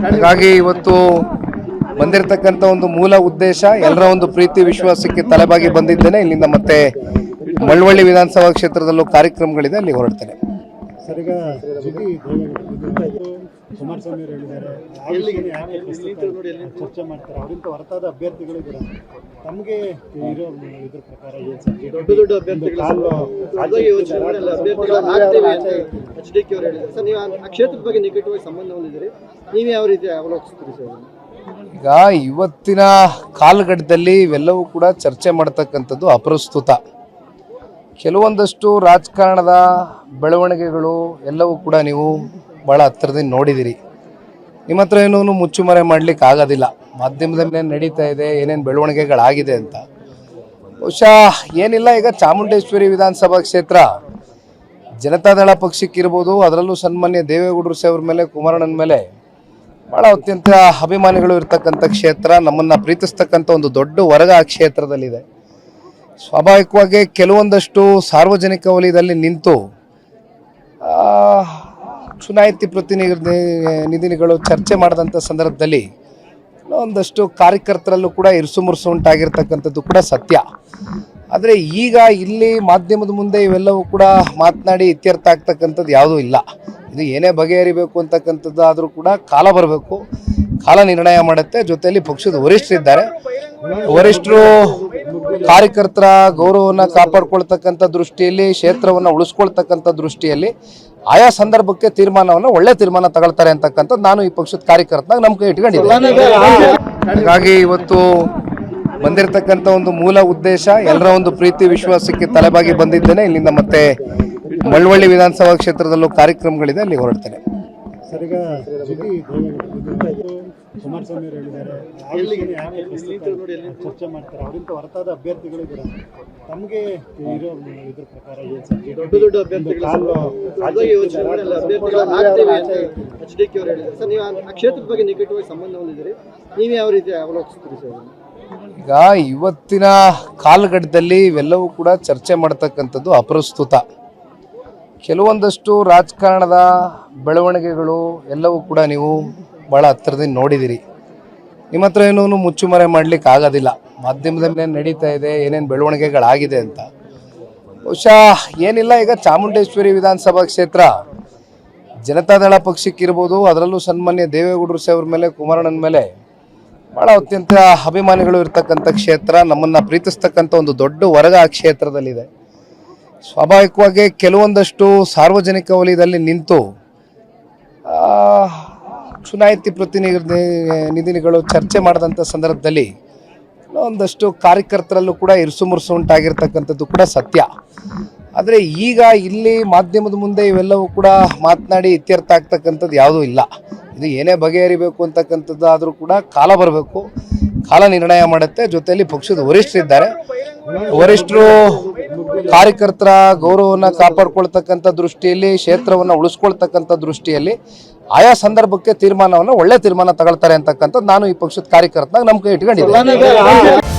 ಹಾಗಾಗಿ ಇವತ್ತು ಬಂದಿರತಕ್ಕಂಥ ಒಂದು ಮೂಲ ಉದ್ದೇಶ ಎಲ್ಲರ ಒಂದು ಪ್ರೀತಿ ವಿಶ್ವಾಸಕ್ಕೆ ತಲೆಬಾಗಿ ಬಂದಿದ್ದೇನೆ. ಇಲ್ಲಿಂದ ಮತ್ತೆ ಮಳವಳ್ಳಿ ವಿಧಾನಸಭಾ ಕ್ಷೇತ್ರದಲ್ಲೂ ಕಾರ್ಯಕ್ರಮಗಳಿದೆ, ಅಲ್ಲಿ ಹೊರಡ್ತೇನೆ. ಸರ್, ಈಗ ಕುಮಾರಸ್ವಾಮಿ ಅವರು ಹೇಳಿದ್ದಾರೆ ಚರ್ಚೆ ಮಾಡ್ತಾರೆ, ಅವರಿಂದ ಹೊರತಾದ ಅಭ್ಯರ್ಥಿಗಳು ಕೂಡ ತಮಗೆ ಇರೋ ಇದ್ರ ಪ್ರಕಾರ ದೊಡ್ಡ ದೊಡ್ಡ ಅಭ್ಯರ್ಥಿಗಳು HDK ಅವರು ಹೇಳಿದ್ದಾರೆ. ಸರ್, ನೀವು ಆ ಕ್ಷೇತ್ರದ ಬಗ್ಗೆ ನಿಕಟವಾಗಿ ಸಂಬಂಧ ಹೊಂದಿದ್ದೀರಿ, ನೀವು ಯಾವ ರೀತಿ ಅವಲೋಕಿಸ್ತೀರಿ ಸರ್? ಈಗ ಇವತ್ತಿನ ಕಾಲಘಟ್ಟದಲ್ಲಿ ಇವೆಲ್ಲವೂ ಕೂಡ ಚರ್ಚೆ ಮಾಡ್ತಕ್ಕಂಥದ್ದು ಅಪ್ರಸ್ತುತ. ಕೆಲವೊಂದಷ್ಟು ರಾಜಕಾರಣದ ಬೆಳವಣಿಗೆಗಳು ಎಲ್ಲವೂ ಕೂಡ ನೀವು ಭಾಳ ಹತ್ತಿರದಿಂದ ನೋಡಿದಿರಿ. ನಿಮ್ಮ ಹತ್ರ ಏನೂ ಮುಚ್ಚುಮರೆ ಮಾಡಲಿಕ್ಕೆ ಆಗೋದಿಲ್ಲ. ಮಾಧ್ಯಮದ ಮೇಲೆ ನಡೀತಾ ಇದೆ ಏನೇನು ಬೆಳವಣಿಗೆಗಳಾಗಿದೆ ಅಂತ. ಬಹುಶಃ ಏನಿಲ್ಲ, ಈಗ ಚಾಮುಂಡೇಶ್ವರಿ ವಿಧಾನಸಭಾ ಕ್ಷೇತ್ರ ಜನತಾದಳ ಪಕ್ಷಕ್ಕಿರ್ಬೋದು, ಅದರಲ್ಲೂ ಸನ್ಮಾನ್ಯ ದೇವೇಗೌಡರು ಸಾಹೇಬ್ರ ಮೇಲೆ, ಕುಮಾರಣ್ಣನ ಮೇಲೆ ಭಾಳ ಅತ್ಯಂತ ಅಭಿಮಾನಿಗಳು ಇರ್ತಕ್ಕಂಥ ಕ್ಷೇತ್ರ. ನಮ್ಮನ್ನು ಪ್ರೀತಿಸ್ತಕ್ಕಂಥ ಒಂದು ದೊಡ್ಡ ವರ್ಗ ಆ ಕ್ಷೇತ್ರದಲ್ಲಿದೆ. ಸ್ವಾಭಾವಿಕವಾಗಿ ಕೆಲವೊಂದಷ್ಟು ಸಾರ್ವಜನಿಕ ವಲಯದಲ್ಲಿ ನಿಂತು ಚುನಾಯಿತ ಪ್ರತಿನಿಧಿಗಳು ಚರ್ಚೆ ಮಾಡಿದಂಥ ಸಂದರ್ಭದಲ್ಲಿ ಒಂದಷ್ಟು ಕಾರ್ಯಕರ್ತರಲ್ಲೂ ಕೂಡ ಇರುಸುಮುರುಸು ಉಂಟಾಗಿರ್ತಕ್ಕಂಥದ್ದು ಕೂಡ ಸತ್ಯ. ಆದರೆ ಈಗ ಇಲ್ಲಿ ಮಾಧ್ಯಮದ ಮುಂದೆ ಇವೆಲ್ಲವೂ ಕೂಡ ಮಾತನಾಡಿ ಇತ್ಯರ್ಥ ಆಗ್ತಕ್ಕಂಥದ್ದು ಯಾವುದೂ ಇಲ್ಲ. ಇದು ಏನೇ ಬಗೆಹರಿಬೇಕು ಅಂತಕ್ಕಂಥದ್ದು ಆದರೂ ಕೂಡ ಕಾಲ ಬರಬೇಕು, ಕಾಲ ನಿರ್ಣಯ ಮಾಡುತ್ತೆ. ಜೊತೆಯಲ್ಲಿ ಪಕ್ಷದ ವರಿಷ್ಠರಿದ್ದಾರೆ, ವರಿಷ್ಠರು ಕಾರ್ಯಕರ್ತರ ಗೌರವವನ್ನು ಕಾಪಾಡ್ಕೊಳ್ತಕ್ಕಂಥ ದೃಷ್ಟಿಯಲ್ಲಿ, ಕ್ಷೇತ್ರವನ್ನು ಉಳಿಸ್ಕೊಳ್ತಕ್ಕಂಥ ದೃಷ್ಟಿಯಲ್ಲಿ ಆಯಾ ಸಂದರ್ಭಕ್ಕೆ ತೀರ್ಮಾನವನ್ನು ಒಳ್ಳೆ ತೀರ್ಮಾನ ತಗೊಳ್ತಾರೆ ಅಂತಕ್ಕಂಥದ್ದು ನಾನು ಈ ಪಕ್ಷದ ಕಾರ್ಯಕರ್ತನಾಗ ನಂಬಿಕೆ ಇಟ್ಕೊಂಡಿದ್ದೆ. ಹಾಗಾಗಿ ಇವತ್ತು ಬಂದಿರತಕ್ಕಂಥ ಒಂದು ಮೂಲ ಉದ್ದೇಶ ಎಲ್ಲರ ಒಂದು ಪ್ರೀತಿ ವಿಶ್ವಾಸಕ್ಕೆ ತಲೆಬಾಗಿ ಬಂದಿದ್ದೇನೆ. ಇಲ್ಲಿಂದ ಮತ್ತೆ ಮಳವಳ್ಳಿ ವಿಧಾನಸಭಾ ಕ್ಷೇತ್ರದಲ್ಲೂ ಕಾರ್ಯಕ್ರಮಗಳಿದೆ, ಅಲ್ಲಿ ಹೊರಡ್ತೇನೆ. ಸರ್, ಈಗ ಕುಮಾರಸ್ವಾಮಿ ಅವರು ಹೇಳಿದ್ದಾರೆ ಚರ್ಚೆ ಮಾಡ್ತಾರೆ, ಅವರಿಂದ ಹೊರತಾದ ಅಭ್ಯರ್ಥಿಗಳು ಕೂಡ ತಮಗೆ ಇರೋ ಇದ್ರ ಪ್ರಕಾರ ದೊಡ್ಡ ದೊಡ್ಡ ಅಭ್ಯರ್ಥಿಗಳು HDK ಅವರು ಹೇಳಿದ್ದಾರೆ. ಸರ್, ನೀವು ಆ ಕ್ಷೇತ್ರದ ಬಗ್ಗೆ ನಿಕಟವಾಗಿ ಸಂಬಂಧ ಹೊಂದಿದ್ದೀರಿ, ನೀವು ಯಾವ ರೀತಿ ಅವಲೋಕಿಸ್ತೀರಿ ಸರ್? ಈಗ ಇವತ್ತಿನ ಕಾಲಘಟ್ಟದಲ್ಲಿ ಇವೆಲ್ಲವೂ ಕೂಡ ಚರ್ಚೆ ಮಾಡ್ತಕ್ಕಂಥದ್ದು ಅಪ್ರಸ್ತುತ. ಕೆಲವೊಂದಷ್ಟು ರಾಜಕಾರಣದ ಬೆಳವಣಿಗೆಗಳು ಎಲ್ಲವೂ ಕೂಡ ನೀವು ಭಾಳ ಹತ್ತಿರದಿಂದ ನೋಡಿದಿರಿ. ನಿಮ್ಮ ಹತ್ರ ಏನೂ ಮುಚ್ಚುಮರೆ ಮಾಡಲಿಕ್ಕೆ ಆಗೋದಿಲ್ಲ. ಮಾಧ್ಯಮದ ಮೇಲೆ ನಡೀತಾ ಇದೆ ಏನೇನು ಬೆಳವಣಿಗೆಗಳಾಗಿದೆ ಅಂತ. ಬಹುಶಃ ಏನಿಲ್ಲ, ಈಗ ಚಾಮುಂಡೇಶ್ವರಿ ವಿಧಾನಸಭಾ ಕ್ಷೇತ್ರ ಜನತಾದಳ ಪಕ್ಷಕ್ಕಿರ್ಬೋದು, ಅದರಲ್ಲೂ ಸನ್ಮಾನ್ಯ ದೇವೇಗೌಡರು ಸಾಹೇಬ್ರ ಮೇಲೆ, ಕುಮಾರಣ್ಣನ ಮೇಲೆ ಭಾಳ ಅತ್ಯಂತ ಅಭಿಮಾನಿಗಳು ಇರ್ತಕ್ಕಂಥ ಕ್ಷೇತ್ರ. ನಮ್ಮನ್ನು ಪ್ರೀತಿಸ್ತಕ್ಕಂಥ ಒಂದು ದೊಡ್ಡ ವರ್ಗ ಆ ಕ್ಷೇತ್ರದಲ್ಲಿದೆ. ಸ್ವಾಭಾವಿಕವಾಗಿ ಕೆಲವೊಂದಷ್ಟು ಸಾರ್ವಜನಿಕ ವಲಯದಲ್ಲಿ ನಿಂತು ಚುನಾಯಿತ ಪ್ರತಿನಿಧಿಗಳು ಚರ್ಚೆ ಮಾಡಿದಂಥ ಸಂದರ್ಭದಲ್ಲಿ ಒಂದಷ್ಟು ಕಾರ್ಯಕರ್ತರಲ್ಲೂ ಕೂಡ ಇರುಸುಮುರುಸು ಉಂಟಾಗಿರ್ತಕ್ಕಂಥದ್ದು ಕೂಡ ಸತ್ಯ. ಆದರೆ ಈಗ ಇಲ್ಲಿ ಮಾಧ್ಯಮದ ಮುಂದೆ ಇವೆಲ್ಲವೂ ಕೂಡ ಮಾತನಾಡಿ ಇತ್ಯರ್ಥ ಆಗ್ತಕ್ಕಂಥದ್ದು ಯಾವುದೂ ಇಲ್ಲ. ಇದು ಏನೇ ಬಗೆಹರಿಬೇಕು ಅಂತಕ್ಕಂಥದ್ದು ಆದರೂ ಕೂಡ ಕಾಲ ಬರಬೇಕು, ಕಾಲ ನಿರ್ಣಯ ಮಾಡುತ್ತೆ. ಜೊತೆಯಲ್ಲಿ ಪಕ್ಷದ ವರಿಷ್ಠರಿದ್ದಾರೆ, ವರಿಷ್ಠರು ಕಾರ್ಯಕರ್ತರ ಗೌರವವನ್ನು ಕಾಪಾಡ್ಕೊಳ್ತಕ್ಕಂಥ ದೃಷ್ಟಿಯಲ್ಲಿ, ಕ್ಷೇತ್ರವನ್ನು ಉಳಿಸ್ಕೊಳ್ತಕ್ಕಂಥ ದೃಷ್ಟಿಯಲ್ಲಿ ಆಯಾ ಸಂದರ್ಭಕ್ಕೆ ತೀರ್ಮಾನವನ್ನು ಒಳ್ಳೆ ತೀರ್ಮಾನ ತಗೊಳ್ತಾರೆ ಅಂತಕ್ಕಂಥದ್ದು ನಾನು ಈ ಪಕ್ಷದ ಕಾರ್ಯಕರ್ತನಾಗ ನಂಬಿಕೆ ಇಟ್ಕೊಂಡಿದ್ದೆ.